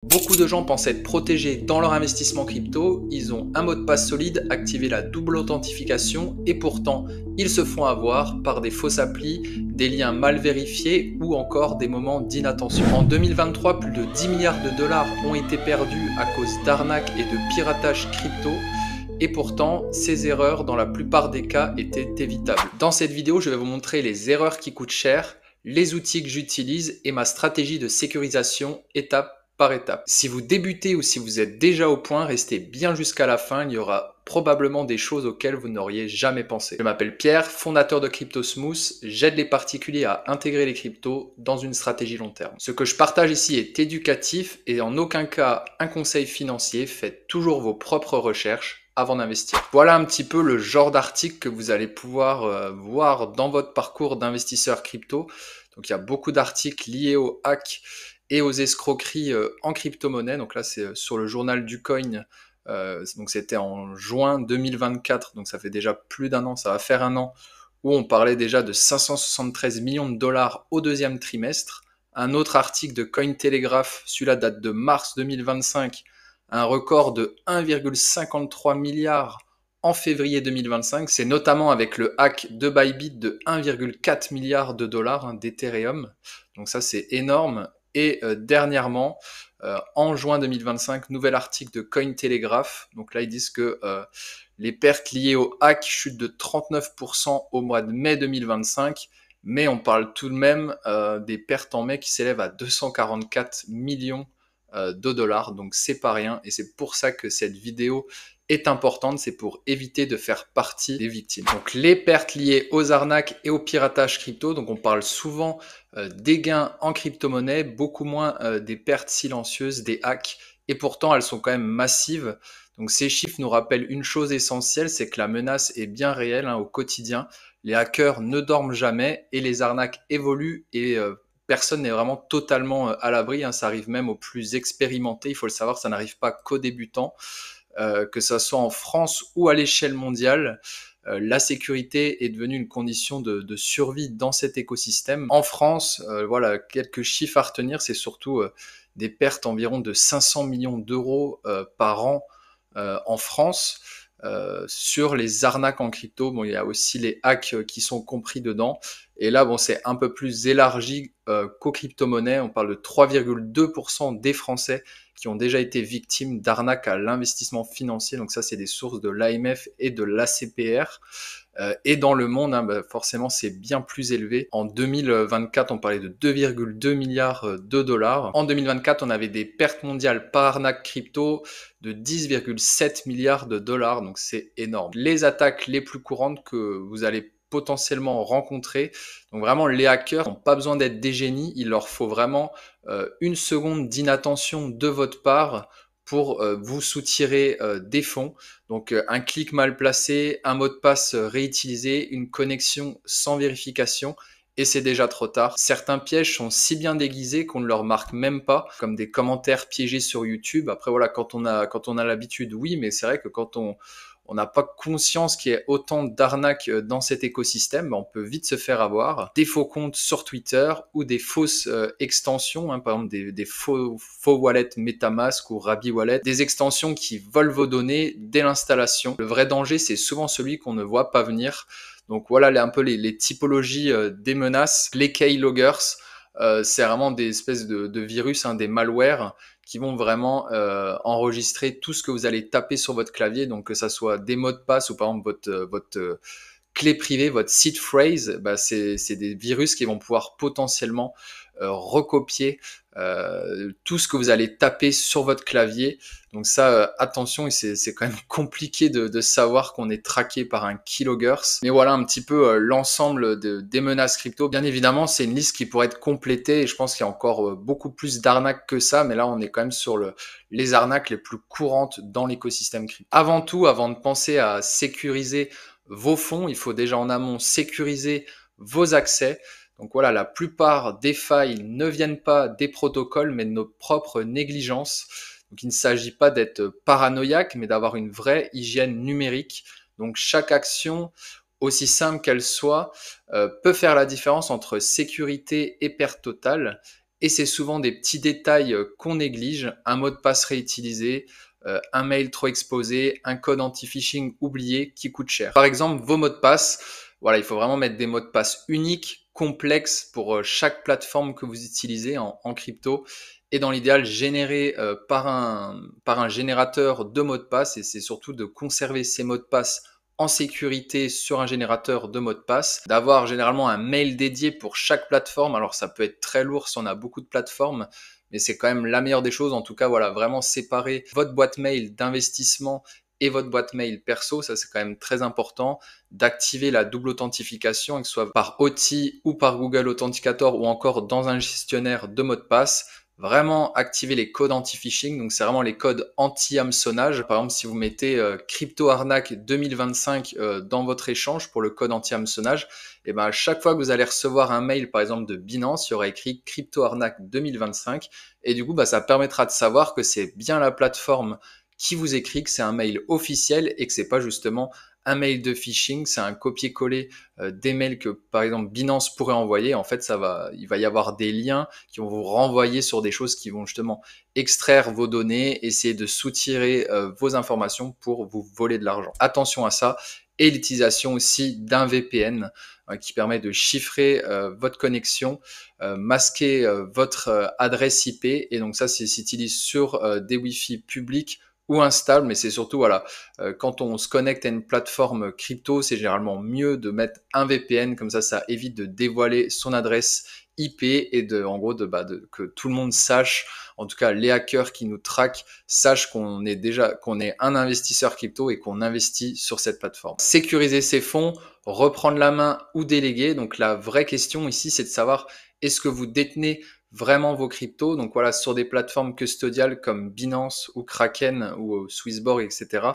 Beaucoup de gens pensent être protégés dans leur investissement crypto, ils ont un mot de passe solide, activé la double authentification et pourtant ils se font avoir par des fausses applis, des liens mal vérifiés ou encore des moments d'inattention. En 2023, plus de 10 milliards de dollars ont été perdus à cause d'arnaques et de piratage crypto. Et pourtant, ces erreurs, dans la plupart des cas, étaient évitables. Dans cette vidéo, je vais vous montrer les erreurs qui coûtent cher, les outils que j'utilise et ma stratégie de sécurisation étape par étape. Si vous débutez ou si vous êtes déjà au point, restez bien jusqu'à la fin, il y aura probablement des choses auxquelles vous n'auriez jamais pensé. Je m'appelle Pierre, fondateur de CryptoSmooth, j'aide les particuliers à intégrer les cryptos dans une stratégie long terme. Ce que je partage ici est éducatif et en aucun cas un conseil financier, faites toujours vos propres recherches avant d'investir. Voilà un petit peu le genre d'article que vous allez pouvoir voir dans votre parcours d'investisseur crypto. Donc il y a beaucoup d'articles liés aux hacks et aux escroqueries en crypto-monnaie. Donc là, c'est sur le journal du coin. Donc c'était en juin 2024, donc ça fait déjà plus d'un an, ça va faire un an, où on parlait déjà de 573 millions de dollars au deuxième trimestre. Un autre article de Cointelegraph, celui-là date de mars 2025, un record de 1,53 milliard en février 2025. C'est notamment avec le hack de Bybit de 1,4 milliard de dollars d'Ethereum. Donc ça, c'est énorme. Et dernièrement, en juin 2025, nouvel article de Cointelegraph. Donc là, ils disent que les pertes liées au hack chutent de 39% au mois de mai 2025. Mais on parle tout de même des pertes en mai qui s'élèvent à 244 millions de dollars. Donc c'est pas rien. Et c'est pour ça que cette vidéo est importante, c'est pour éviter de faire partie des victimes. Donc les pertes liées aux arnaques et au piratage crypto, donc on parle souvent des gains en crypto-monnaie, beaucoup moins des pertes silencieuses, des hacks, et pourtant elles sont quand même massives. Donc ces chiffres nous rappellent une chose essentielle, c'est que la menace est bien réelle au quotidien. Les hackers ne dorment jamais et les arnaques évoluent et personne n'est vraiment totalement à l'abri. Ça arrive même aux plus expérimentés, il faut le savoir, ça n'arrive pas qu'aux débutants. Que ça soit en France ou à l'échelle mondiale, la sécurité est devenue une condition de survie dans cet écosystème. En France, voilà, quelques chiffres à retenir, c'est surtout des pertes environ de 500 millions d'euros par an en France. Sur les arnaques en crypto, bon, il y a aussi les hacks qui sont compris dedans. Et là, bon, c'est un peu plus élargi qu'aux crypto-monnaies. On parle de 3,2% des Français qui ont déjà été victimes d'arnaques à l'investissement financier. Donc ça, c'est des sources de l'AMF et de l'ACPR. Et dans le monde, forcément, c'est bien plus élevé. En 2024, on parlait de 2,2 milliards de dollars. En 2024, on avait des pertes mondiales par arnaque crypto de 10,7 milliards de dollars. Donc c'est énorme. Les attaques les plus courantes que vous allez potentiellement rencontrer. Donc vraiment, les hackers n'ont pas besoin d'être des génies. Il leur faut vraiment une seconde d'inattention de votre part pour vous soutirer des fonds. Donc un clic mal placé, un mot de passe réutilisé, une connexion sans vérification et c'est déjà trop tard. Certains pièges sont si bien déguisés qu'on ne leur marque même pas, comme des commentaires piégés sur YouTube. Après voilà, quand on a l'habitude, oui, mais c'est vrai que quand on n'a pas conscience qu'il y ait autant d'arnaques dans cet écosystème, on peut vite se faire avoir. Des faux comptes sur Twitter ou des fausses extensions, par exemple des faux wallets MetaMask ou Rabi Wallet, des extensions qui volent vos données dès l'installation. Le vrai danger, c'est souvent celui qu'on ne voit pas venir. Donc voilà un peu les typologies des menaces. Les keyloggers, c'est vraiment des espèces de virus, des malwares qui vont vraiment enregistrer tout ce que vous allez taper sur votre clavier, donc que ça soit des mots de passe ou par exemple votre clé privée, votre seed phrase, c'est des virus qui vont pouvoir potentiellement recopier tout ce que vous allez taper sur votre clavier. Donc ça, attention, c'est quand même compliqué de savoir qu'on est traqué par un keylogger. Mais voilà un petit peu l'ensemble des menaces crypto. Bien évidemment, c'est une liste qui pourrait être complétée et je pense qu'il y a encore beaucoup plus d'arnaques que ça, mais là, on est quand même sur les arnaques les plus courantes dans l'écosystème crypto. Avant tout, avant de penser à sécuriser vos fonds, il faut déjà en amont sécuriser vos accès. Donc voilà, la plupart des failles ne viennent pas des protocoles, mais de nos propres négligences. Donc il ne s'agit pas d'être paranoïaque, mais d'avoir une vraie hygiène numérique. Donc chaque action, aussi simple qu'elle soit, peut faire la différence entre sécurité et perte totale. et c'est souvent des petits détails qu'on néglige, un mot de passe réutilisé, un mail trop exposé, un code anti-phishing oublié qui coûte cher. Par exemple, vos mots de passe, voilà, il faut vraiment mettre des mots de passe uniques, complexes pour chaque plateforme que vous utilisez en crypto et dans l'idéal générés par un générateur de mots de passe et c'est surtout de conserver ces mots de passe en sécurité sur un générateur de mots de passe, d'avoir généralement un mail dédié pour chaque plateforme. Alors ça peut être très lourd si on a beaucoup de plateformes, mais c'est quand même la meilleure des choses. En tout cas, voilà, vraiment séparer votre boîte mail d'investissement et votre boîte mail perso, ça c'est quand même très important, d'activer la double authentification, que ce soit par OT ou par Google Authenticator ou encore dans un gestionnaire de mots de passe. Vraiment activer les codes anti-phishing, donc c'est vraiment les codes anti-hameçonnage. Par exemple, si vous mettez crypto arnaque 2025 dans votre échange pour le code anti-hameçonnage, et ben à chaque fois que vous allez recevoir un mail par exemple de Binance, il y aura écrit crypto arnaque 2025 et du coup ça permettra de savoir que c'est bien la plateforme qui vous écrit, que c'est un mail officiel et que c'est pas justement un mail de phishing, c'est un copier-coller des mails que par exemple Binance pourrait envoyer. En fait, il va y avoir des liens qui vont vous renvoyer sur des choses qui vont justement extraire vos données, essayer de soutirer vos informations pour vous voler de l'argent. Attention à ça. Et l'utilisation aussi d'un VPN qui permet de chiffrer votre connexion, masquer votre adresse IP. Et donc ça, s'utilise sur des Wi-Fi publics ou instable, mais c'est surtout, voilà, quand on se connecte à une plateforme crypto, c'est généralement mieux de mettre un VPN, comme ça évite de dévoiler son adresse IP et que tout le monde sache, en tout cas les hackers qui nous traquent, sachent qu'on est un investisseur crypto et qu'on investit sur cette plateforme. Sécuriser ses fonds, reprendre la main ou déléguer. Donc la vraie question ici, c'est de savoir est-ce que vous détenez vraiment vos cryptos, donc voilà, sur des plateformes custodiales comme Binance ou Kraken ou Swissborg, etc.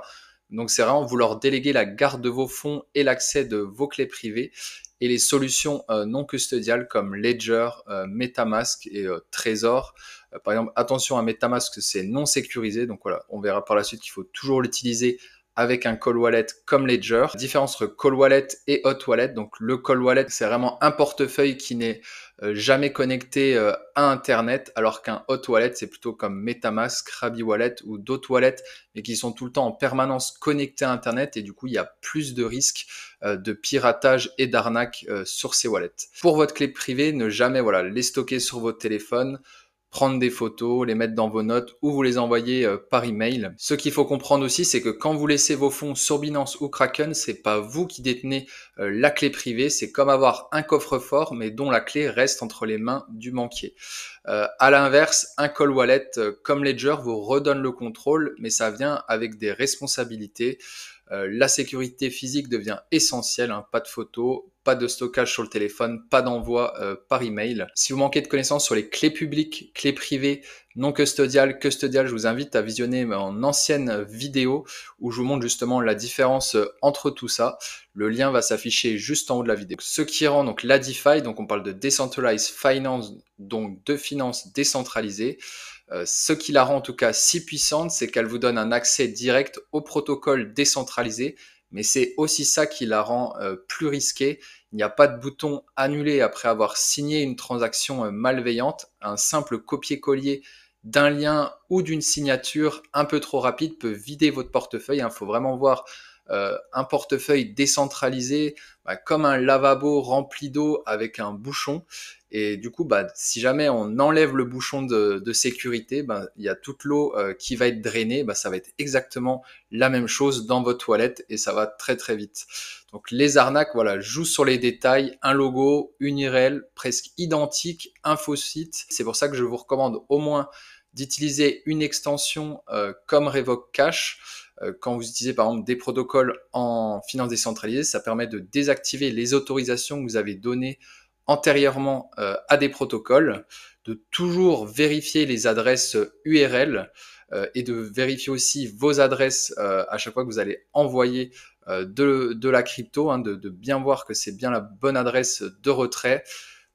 Donc c'est vraiment vouloir déléguer la garde de vos fonds et l'accès de vos clés privées et les solutions non custodiales comme Ledger, MetaMask et Trezor. Par exemple, attention à MetaMask, c'est non sécurisé, donc voilà, on verra par la suite qu'il faut toujours l'utiliser avec un cold wallet comme Ledger. Différence entre cold wallet et hot wallet. Donc le cold wallet, c'est vraiment un portefeuille qui n'est jamais connecté à Internet, alors qu'un hot wallet, c'est plutôt comme MetaMask, Rabi Wallet ou d'autres wallets, mais qui sont tout le temps en permanence connectés à Internet et du coup, il y a plus de risques de piratage et d'arnaque sur ces wallets. Pour votre clé privée, ne jamais les stocker sur votre téléphone, prendre des photos, les mettre dans vos notes ou vous les envoyer par email. Ce qu'il faut comprendre aussi, c'est que quand vous laissez vos fonds sur Binance ou Kraken, c'est pas vous qui détenez la clé privée, c'est comme avoir un coffre-fort mais dont la clé reste entre les mains du banquier. À l'inverse, un cold wallet comme Ledger vous redonne le contrôle, mais ça vient avec des responsabilités. La sécurité physique devient essentielle, pas de photos, pas de stockage sur le téléphone, pas d'envoi par email. Si vous manquez de connaissances sur les clés publiques, clés privées, non custodiales, je vous invite à visionner mon ancienne vidéo où je vous montre justement la différence entre tout ça. Le lien va s'afficher juste en haut de la vidéo. Ce qui rend donc la DeFi, donc on parle de Decentralized Finance, donc de finances décentralisées. Ce qui la rend en tout cas si puissante, c'est qu'elle vous donne un accès direct au protocole décentralisé, mais c'est aussi ça qui la rend plus risquée. Il n'y a pas de bouton annuler après avoir signé une transaction malveillante. Un simple copier-coller d'un lien ou d'une signature un peu trop rapide peut vider votre portefeuille. Il faut vraiment voir un portefeuille décentralisé comme un lavabo rempli d'eau avec un bouchon. Et du coup, si jamais on enlève le bouchon de sécurité, il y a toute l'eau qui va être drainée. Ça va être exactement la même chose dans votre toilette et ça va très très vite. Donc les arnaques, jouent sur les détails. Un logo, une URL presque identique, un faux site. C'est pour ça que je vous recommande au moins d'utiliser une extension comme Revoke Cash. Quand vous utilisez par exemple des protocoles en finance décentralisée, ça permet de désactiver les autorisations que vous avez données antérieurement à des protocoles, de toujours vérifier les adresses URL et de vérifier aussi vos adresses à chaque fois que vous allez envoyer de la crypto, de bien voir que c'est bien la bonne adresse de retrait,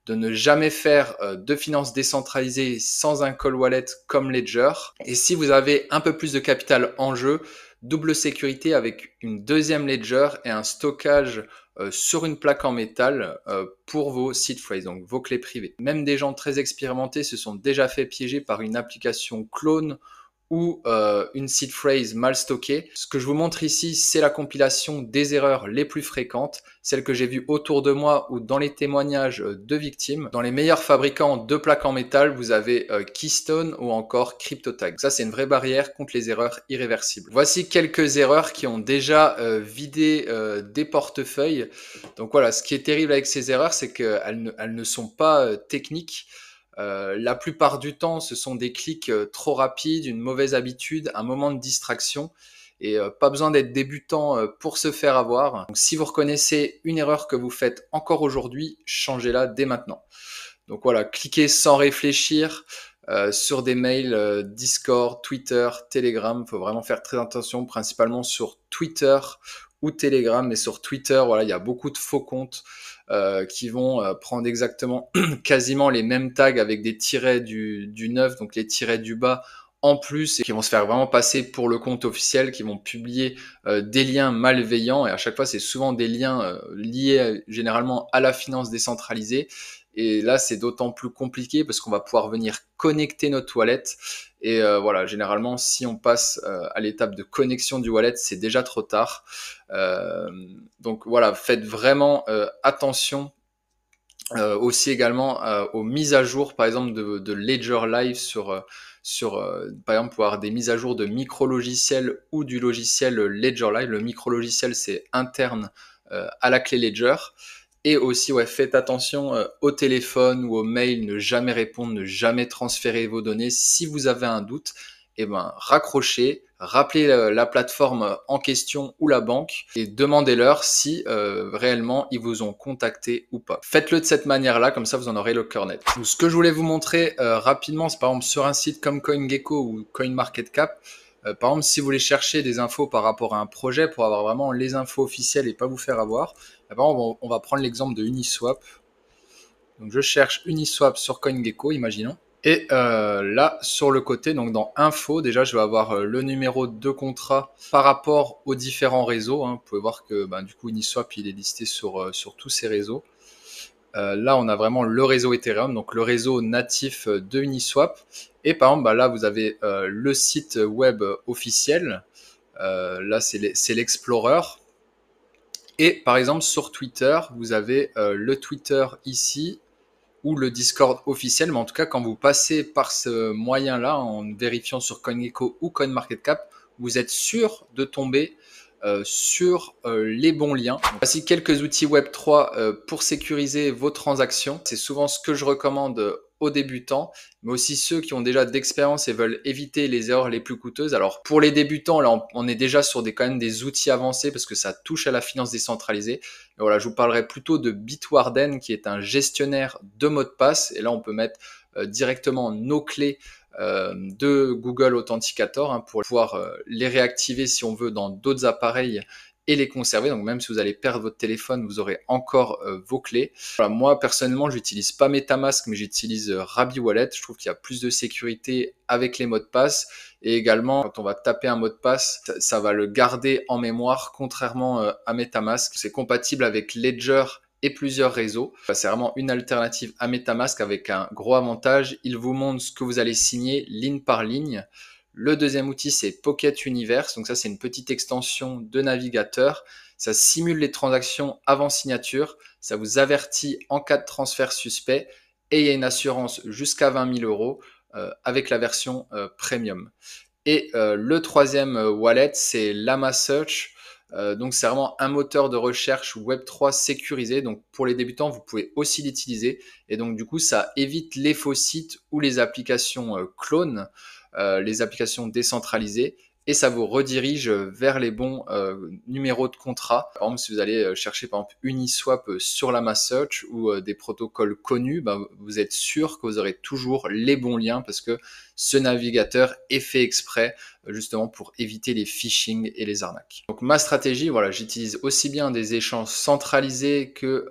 de ne jamais faire de finances décentralisées sans un cold wallet comme Ledger. Et si vous avez un peu plus de capital en jeu, double sécurité avec une deuxième Ledger et un stockage sur une plaque en métal pour vos seed phrases, donc vos clés privées. Même des gens très expérimentés se sont déjà fait piéger par une application clone ou une seed phrase mal stockée. Ce que je vous montre ici, c'est la compilation des erreurs les plus fréquentes, celles que j'ai vues autour de moi ou dans les témoignages de victimes. Dans les meilleurs fabricants de plaques en métal, vous avez Keystone ou encore CryptoTag. Ça, c'est une vraie barrière contre les erreurs irréversibles. Voici quelques erreurs qui ont déjà vidé des portefeuilles. Donc voilà, ce qui est terrible avec ces erreurs, c'est qu'elles ne sont pas techniques. La plupart du temps, ce sont des clics trop rapides, une mauvaise habitude, un moment de distraction et pas besoin d'être débutant pour se faire avoir. Donc, si vous reconnaissez une erreur que vous faites encore aujourd'hui, changez-la dès maintenant. Donc voilà, cliquez sans réfléchir sur des mails Discord, Twitter, Telegram. Il faut vraiment faire très attention, principalement sur Twitter ou Telegram. Mais sur Twitter, voilà, il y a beaucoup de faux comptes qui vont prendre exactement quasiment les mêmes tags avec des tirets du 9, donc les tirets du bas en plus, et qui vont se faire vraiment passer pour le compte officiel, qui vont publier des liens malveillants, et à chaque fois c'est souvent des liens liés généralement à la finance décentralisée. Et là, c'est d'autant plus compliqué parce qu'on va pouvoir venir connecter notre wallet. Et voilà, généralement, si on passe à l'étape de connexion du wallet, c'est déjà trop tard. Donc voilà, faites vraiment attention. Aussi également aux mises à jour, par exemple, de Ledger Live par exemple, pour avoir des mises à jour de micro-logiciels ou du logiciel Ledger Live. Le micro-logiciel, c'est interne à la clé Ledger. Et aussi, ouais, faites attention au téléphone ou au mail, ne jamais répondre, ne jamais transférer vos données. Si vous avez un doute, eh ben, raccrochez, rappelez la plateforme en question ou la banque et demandez-leur si réellement ils vous ont contacté ou pas. Faites-le de cette manière-là, comme ça vous en aurez le cœur net. Donc, ce que je voulais vous montrer rapidement, c'est par exemple sur un site comme CoinGecko ou CoinMarketCap. Par exemple, si vous voulez chercher des infos par rapport à un projet pour avoir vraiment les infos officielles et pas vous faire avoir, par exemple, on va prendre l'exemple de Uniswap. Donc, je cherche Uniswap sur CoinGecko, imaginons. Et là, sur le côté, donc dans Info, déjà, je vais avoir le numéro de contrat par rapport aux différents réseaux. Vous pouvez voir que du coup, Uniswap, il est listé sur tous ces réseaux. Là, on a vraiment le réseau Ethereum, donc le réseau natif de Uniswap. Et par exemple, là, vous avez le site web officiel. Là, c'est l'Explorer. Et par exemple, sur Twitter, vous avez le Twitter ici ou le Discord officiel. Mais en tout cas, quand vous passez par ce moyen-là, en vérifiant sur CoinGecko ou CoinMarketCap, vous êtes sûr de tomber sur les bons liens. Voici quelques outils Web3 pour sécuriser vos transactions. C'est souvent ce que je recommande aux débutants, mais aussi ceux qui ont déjà d'expérience et veulent éviter les erreurs les plus coûteuses. Alors pour les débutants, là on est déjà sur quand même des outils avancés parce que ça touche à la finance décentralisée. Mais voilà, je vous parlerai plutôt de Bitwarden qui est un gestionnaire de mots de passe. Et là on peut mettre directement nos clés de Google Authenticator pour pouvoir les réactiver si on veut dans d'autres appareils et les conserver. Donc même si vous allez perdre votre téléphone, vous aurez encore vos clés. Voilà, moi personnellement, j'utilise pas MetaMask, mais j'utilise Rabi Wallet. Je trouve qu'il y a plus de sécurité avec les mots de passe. Et également, quand on va taper un mot de passe, ça va le garder en mémoire, contrairement à MetaMask. C'est compatible avec Ledger et plusieurs réseaux. C'est vraiment une alternative à MetaMask avec un gros avantage. Il vous montre ce que vous allez signer ligne par ligne. Le deuxième outil, c'est Pocket Universe. Donc ça, c'est une petite extension de navigateur. Ça simule les transactions avant signature. Ça vous avertit en cas de transfert suspect. Et il y a une assurance jusqu'à 20 000 euros avec la version premium. Et le troisième wallet, c'est Llama Search. Donc c'est vraiment un moteur de recherche Web3 sécurisé. Donc pour les débutants, vous pouvez aussi l'utiliser. Et donc du coup, ça évite les faux sites ou les applications clones, les applications décentralisées. Et ça vous redirige vers les bons numéros de contrat. Par exemple, si vous allez chercher par exemple Uniswap sur Llama Search ou des protocoles connus, vous êtes sûr que vous aurez toujours les bons liens parce que ce navigateur est fait exprès justement pour éviter les phishing et les arnaques. Donc ma stratégie, voilà, j'utilise aussi bien des échanges centralisés que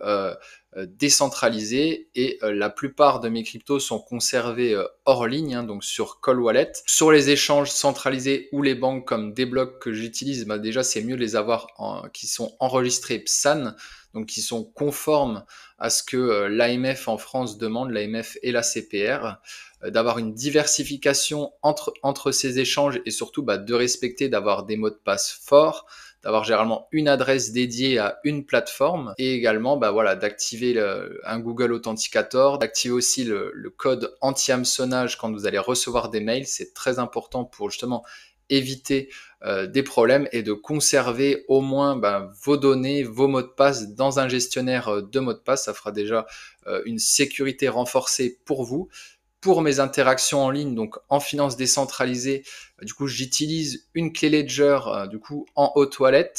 décentralisés et la plupart de mes cryptos sont conservés hors ligne, donc sur Cold Wallet. Sur les échanges centralisés ou les banques comme des blocs que j'utilise, déjà c'est mieux de les avoir qui sont enregistrés PSAN. donc qui sont conformes à ce que l'AMF en France demande, l'AMF et la CPR, d'avoir une diversification entre ces échanges et surtout de respecter, d'avoir des mots de passe forts, d'avoir généralement une adresse dédiée à une plateforme et également voilà, d'activer un Google Authenticator, d'activer aussi le code anti-hameçonnage quand vous allez recevoir des mails. C'est très important pour justement éviter des problèmes et de conserver au moins vos données, vos mots de passe dans un gestionnaire de mots de passe. Ça fera déjà une sécurité renforcée pour vous. Pour mes interactions en ligne, donc en finance décentralisée, du coup, j'utilise une clé Ledger du coup en hot wallet.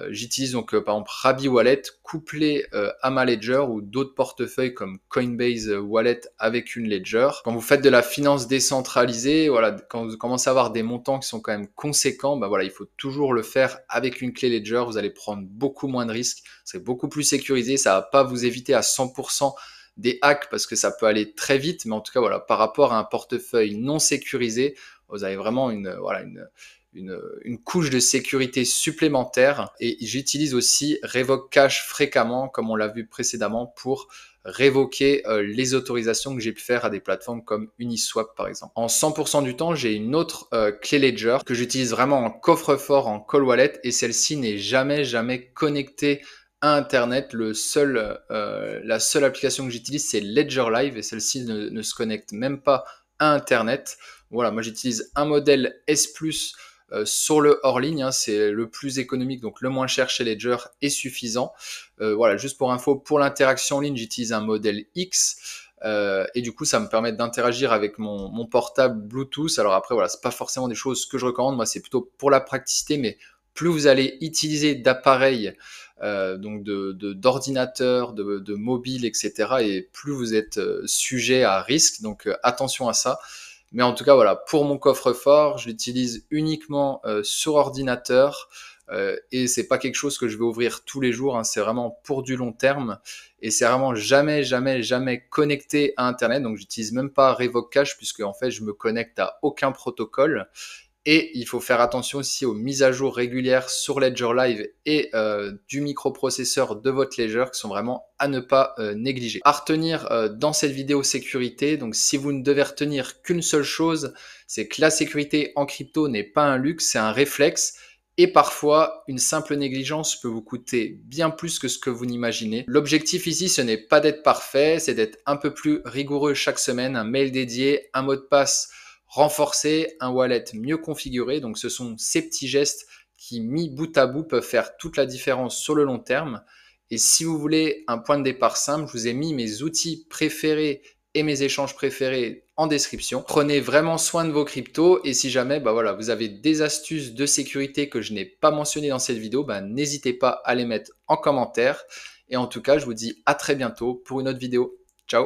J'utilise donc par exemple Rabi Wallet couplé à ma Ledger ou d'autres portefeuilles comme Coinbase Wallet avec une Ledger. Quand vous faites de la finance décentralisée, voilà, quand vous commencez à avoir des montants qui sont quand même conséquents, voilà, il faut toujours le faire avec une clé Ledger. Vous allez prendre beaucoup moins de risques, c'est beaucoup plus sécurisé, ça va pas vous éviter à 100% des hacks parce que ça peut aller très vite, mais en tout cas, voilà, par rapport à un portefeuille non sécurisé, vous avez vraiment une couche de sécurité supplémentaire. Et j'utilise aussi Revoke Cash fréquemment, comme on l'a vu précédemment, pour révoquer les autorisations que j'ai pu faire à des plateformes comme Uniswap par exemple. En 100% du temps, j'ai une autre clé Ledger que j'utilise vraiment en coffre-fort, en cold wallet, et celle-ci n'est jamais connectée à Internet. La seule application que j'utilise, c'est Ledger Live, et celle-ci ne se connecte même pas à Internet. Voilà, moi j'utilise un modèle S+, sur le hors ligne, hein, c'est le plus économique, donc le moins cher chez Ledger est suffisant. Voilà, juste pour info, pour l'interaction en ligne, j'utilise un modèle X. Et du coup, ça me permet d'interagir avec mon portable Bluetooth. Alors après, voilà, c'est pas forcément des choses que je recommande. Moi, c'est plutôt pour la praticité, mais plus vous allez utiliser d'appareils, donc d'ordinateurs, de mobiles, etc., et plus vous êtes sujet à risque. Donc attention à ça. Mais en tout cas, voilà, pour mon coffre-fort, je l'utilise uniquement sur ordinateur. Et c'est pas quelque chose que je vais ouvrir tous les jours, hein, c'est vraiment pour du long terme et c'est vraiment jamais connecté à Internet. Donc j'utilise même pas Revoke Cash puisque en fait je me connecte à aucun protocole. Et il faut faire attention aussi aux mises à jour régulières sur Ledger Live et du microprocesseur de votre Ledger qui sont vraiment à ne pas négliger. À retenir dans cette vidéo sécurité, donc si vous ne devez retenir qu'une seule chose, c'est que la sécurité en crypto n'est pas un luxe, c'est un réflexe. Et parfois, une simple négligence peut vous coûter bien plus que ce que vous n'imaginez. L'objectif ici, ce n'est pas d'être parfait, c'est d'être un peu plus rigoureux chaque semaine, un mail dédié, un mot de passe renforcé, un wallet mieux configuré. Donc ce sont ces petits gestes qui, mis bout à bout, peuvent faire toute la différence sur le long terme. Et si vous voulez un point de départ simple, je vous ai mis mes outils préférés et mes échanges préférés en description. Prenez vraiment soin de vos cryptos et si jamais voilà, vous avez des astuces de sécurité que je n'ai pas mentionnées dans cette vidéo, n'hésitez pas à les mettre en commentaire. Et en tout cas, je vous dis à très bientôt pour une autre vidéo. Ciao!